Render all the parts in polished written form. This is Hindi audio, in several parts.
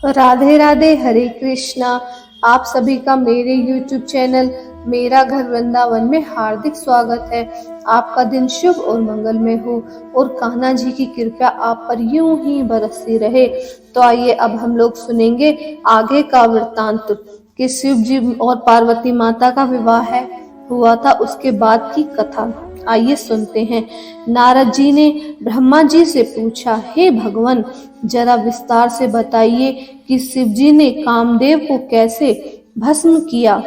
राधे राधे, हरे कृष्णा। आप सभी का मेरे YouTube चैनल मेरा घर वृंदावन में हार्दिक स्वागत है। आपका दिन शुभ और मंगलमय हो और कान्हा जी की कृपा आप पर यूं ही बरसती रहे। तो आइए अब हम लोग सुनेंगे आगे का वृत्तांत कि शिव जी और पार्वती माता का विवाह हुआ था, उसके बाद की कथा। आइए सुनते हैं। नारद जी ने ब्रह्मा जी से पूछा, हे भगवान, जरा विस्तार से बताइए कि शिव जी ने कामदेव को कैसे भस्म किया।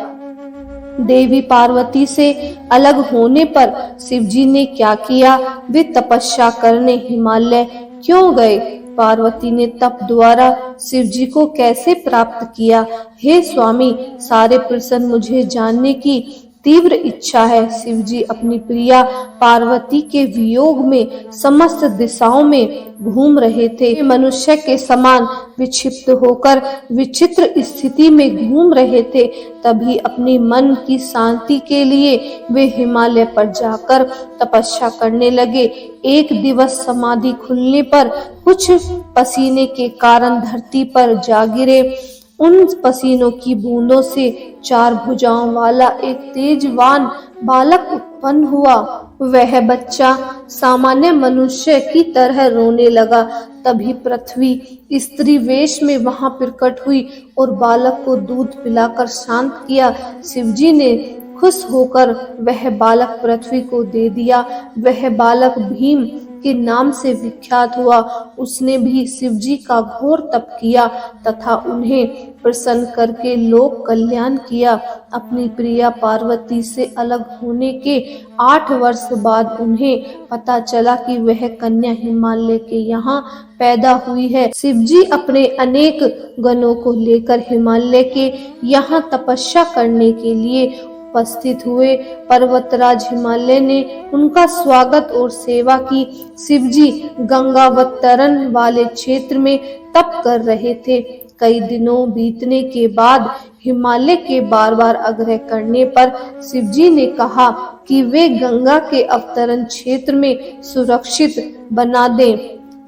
देवी पार्वती से अलग होने पर शिव जी ने क्या किया। वे तपस्या करने हिमालय क्यों गए। पार्वती ने तप द्वारा शिव जी को कैसे प्राप्त किया। हे स्वामी, सारे प्रश्न मुझे जानने की तीव्र इच्छा है। शिव जी अपनी प्रिया पार्वती के वियोग में समस्त दिशाओं में घूम रहे थे। मनुष्य के समान विक्षिप्त होकर विचित्र स्थिति में घूम रहे थे। तभी अपनी मन की शांति के लिए वे हिमालय पर जाकर तपस्या करने लगे। एक दिवस समाधि खुलने पर कुछ पसीने के कारण धरती पर जा गिरे। उन पसीनों की बूंदों से 4 भुजाओं वाला एक तेजवान बालक उत्पन्न हुआ। वह बच्चा सामान्य मनुष्य की तरह रोने लगा। तभी पृथ्वी स्त्री वेश में वहां प्रकट हुई और बालक को दूध पिलाकर शांत किया। शिवजी ने खुश होकर वह बालक पृथ्वी को दे दिया। वह बालक भीम के नाम से विख्यात हुआ। उसने भी शिवजी का घोर तप किया तथा उन्हें प्रसन्न करके लोक कल्याण किया। अपनी प्रिया पार्वती से अलग होने के 8 वर्ष बाद उन्हें पता चला कि वह कन्या हिमालय के यहाँ पैदा हुई है। शिवजी अपने अनेक गणों को लेकर हिमालय के यहाँ तपस्या करने के लिए उपस्थित हुए। पर्वतराज हिमालय ने उनका स्वागत और सेवा की। शिवजी गंगावतरण वाले क्षेत्र में तप कर रहे थे। कई दिनों बीतने के बाद हिमालय के बार बार आग्रह करने पर शिवजी ने कहा कि वे गंगा के अवतरण क्षेत्र में सुरक्षित बना दें।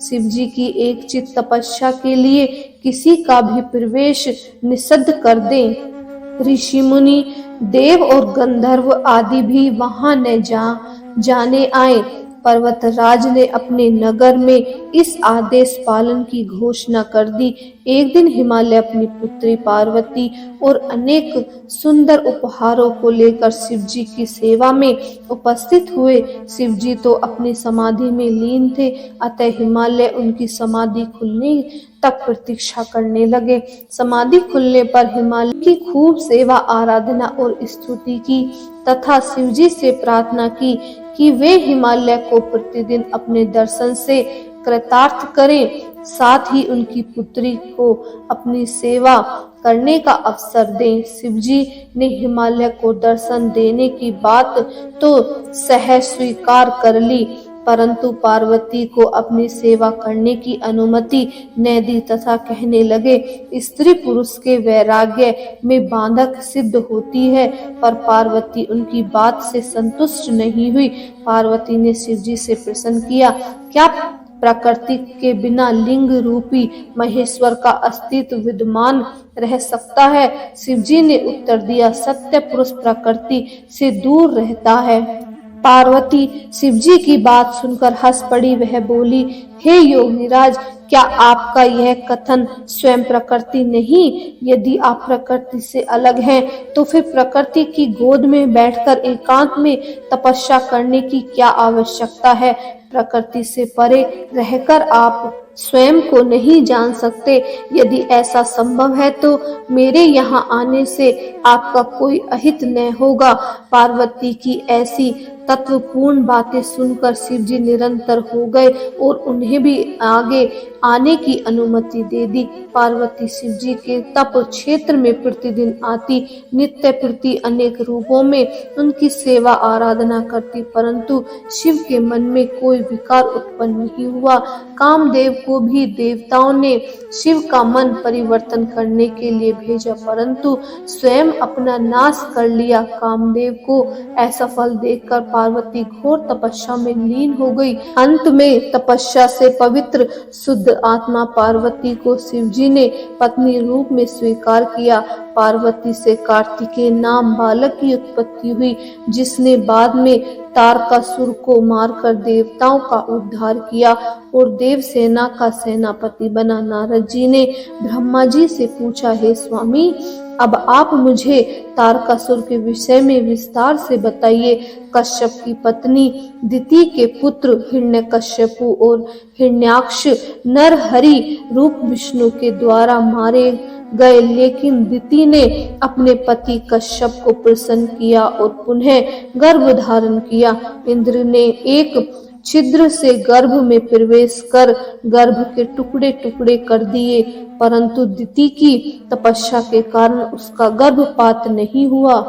शिवजी की एक चित्त तपस्या के लिए किसी का भी प्रवेश निषिद्ध कर दें। ऋषि मुनि देव और गंधर्व आदि भी वहां न जाने आए। पर्वतराज ने अपने नगर में इस आदेश पालन की घोषणा कर दी। एक दिन हिमालय अपनी पुत्री पार्वती और अनेक सुंदर उपहारों को लेकर शिवजी की सेवा में उपस्थित हुए। शिवजी तो अपनी समाधि में लीन थे, अतः हिमालय उनकी समाधि खुलने तक प्रतीक्षा करने लगे। समाधि खुलने पर हिमालय की खूब सेवा आराधना और स्तुति की तथा शिवजी से प्रार्थना की कि वे हिमालय को प्रतिदिन अपने दर्शन से कृतार्थ करें, साथ ही उनकी पुत्री को अपनी सेवा करने का अवसर दें। शिवजी ने हिमालय को दर्शन देने की बात तो सहज स्वीकार कर ली, परंतु पार्वती को अपनी सेवा करने की अनुमति न दी तथा कहने लगे, स्त्री पुरुष के वैराग्य में बाधक सिद्ध होती है। पर पार्वती उनकी बात से संतुष्ट नहीं हुई। पार्वती ने शिवजी से प्रश्न किया, क्या प्रकृति के बिना लिंग रूपी महेश्वर का अस्तित्व विद्यमान रह सकता है। शिवजी ने उत्तर दिया, सत्य पुरुष प्रकृति से दूर रहता है। पार्वती शिवजी की बात सुनकर हंस पड़ी। वह बोली, हे योगीराज, क्या आपका यह कथन स्वयं प्रकृति नहीं? यदि आप प्रकृति से अलग हैं तो फिर प्रकृति की गोद में बैठकर एकांत में तपस्या करने की क्या आवश्यकता है। प्रकृति से परे रहकर आप स्वयं को नहीं जान सकते। यदि ऐसा संभव है तो मेरे यहाँ आने से आपका कोई अहित न होगा। पार्वती की ऐसी तत्वपूर्ण बातें सुनकर शिवजी निरंतर हो गए और उन्हें भी आगे आने की अनुमति दे दी। पार्वती शिवजी के तप क्षेत्र में प्रतिदिन आती, नित्य प्रति अनेक रूपों में उनकी सेवा आराधना करती, परंतु शिव के मन में कोई विकार उत्पन्न नहीं हुआ। कामदेव को भी देवताओं ने शिव का मन परिवर्तन करने के लिए भेजा, परंतु स्वयं अपना नाश कर लिया। कामदेव को असफल देखकर पार्वती घोर तपस्या में लीन हो गई। अंत में तपस्या से पवित्र शुद्ध आत्मा पार्वती को शिवजी ने पत्नी रूप में स्वीकार किया। पार्वती से कार्तिकेय नाम बालक की उत्पत्ति हुई, जिसने बाद में तारकासुर को मारकर देवताओं का उद्धार किया और देव सेना का सेनापति बना। नारद जी ने ब्रह्मा जी से पूछा, हे स्वामी, अब आप मुझे तारकासुर के विषय में विस्तार से बताइए। कश्यप की पत्नी दिति के पुत्र हिरण्यकश्यपु और हिरण्याक्ष नरहरि रूप विष्णु के द्वारा मारे गए, लेकिन दिति ने अपने पति कश्यप को प्रसन्न किया और पुनः गर्भ धारण किया। इंद्र ने एक छिद्र से गर्भ में प्रवेश कर गर्भ के टुकड़े टुकड़े कर दिए, परंतु दिति की तपस्या के कारण उसका गर्भपात नहीं हुआ।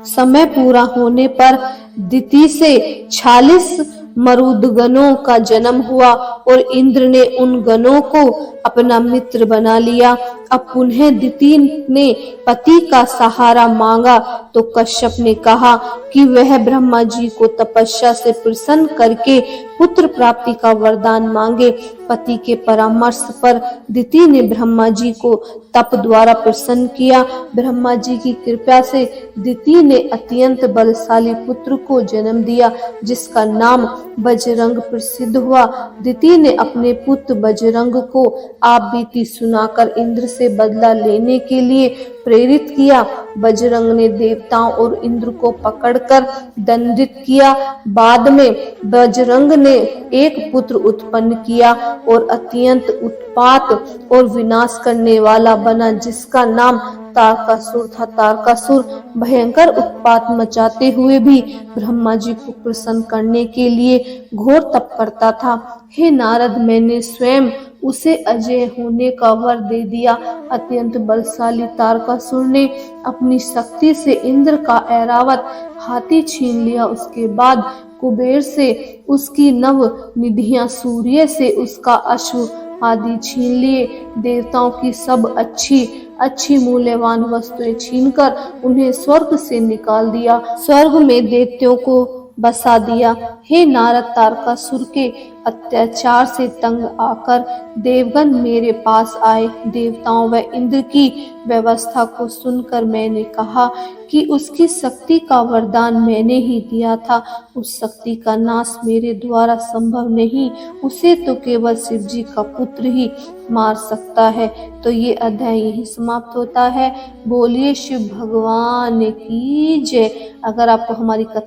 समय पूरा होने पर दिति से 46 मरुदगणों का जन्म हुआ और इंद्र ने उन गणों को अपना मित्र बना लिया। अब पुनः दिति ने पति का सहारा मांगा तो कश्यप ने कहा कि वह ब्रह्मा जी को तपस्या से प्रसन्न करके पुत्र प्राप्ति का वरदान मांगे। पति के परामर्श पर दिति ने ब्रह्मा जी को तप द्वारा प्रसन्न किया। ब्रह्मा जी की कृपा से दिति ने अत्यंत बलशाली पुत्र को जन्म दिया, जिसका नाम बजरंग प्रसिद्ध हुआ। दिति ने अपने पुत्र बजरंग को आप बीती सुनाकर इंद्र से बदला लेने के लिए प्रेरित किया। बजरंग ने देवताओं और इंद्र को पकड़कर दंडित किया। बाद में बजरंग ने एक पुत्र उत्पन्न किया और अत्यंत उत्पात और विनाश करने वाला बना, जिसका नाम तारकासुर था। तारकासुर भयंकर उत्पात मचाते हुए भी ब्रह्मा जी को प्रसन्न करने के लिए घोर तप करता था। हे नारद, मैंने स्वयं उसे अजय होने का वर दे दिया। अत्यंत बलशाली तारकासुर ने अपनी शक्ति से इंद्र का ऐरावत हाथी छीन लिया। उसके बाद कुबेर से उसकी नव निधियां, सूर्य से उसका अश्व आदि छीन लिए। देवताओं की सब अच्छी मूल्यवान वस्तुएं छीनकर उन्हें स्वर्ग से निकाल दिया। स्वर्ग में दैत्यों को बसा दिया। हे नारद, तारकासुर के अत्याचार से तंग आकर देवगण मेरे पास आए। देवताओं व इंद्र की व्यवस्था को सुनकर मैंने कहा कि उसकी शक्ति का वरदान मैंने ही दिया था। उस शक्ति का नाश मेरे द्वारा संभव नहीं, उसे तो केवल शिव जी का पुत्र ही मार सकता है। तो ये अध्याय यही समाप्त होता है। बोलिए शिव भगवान की जय। अगर आपको हमारी कथा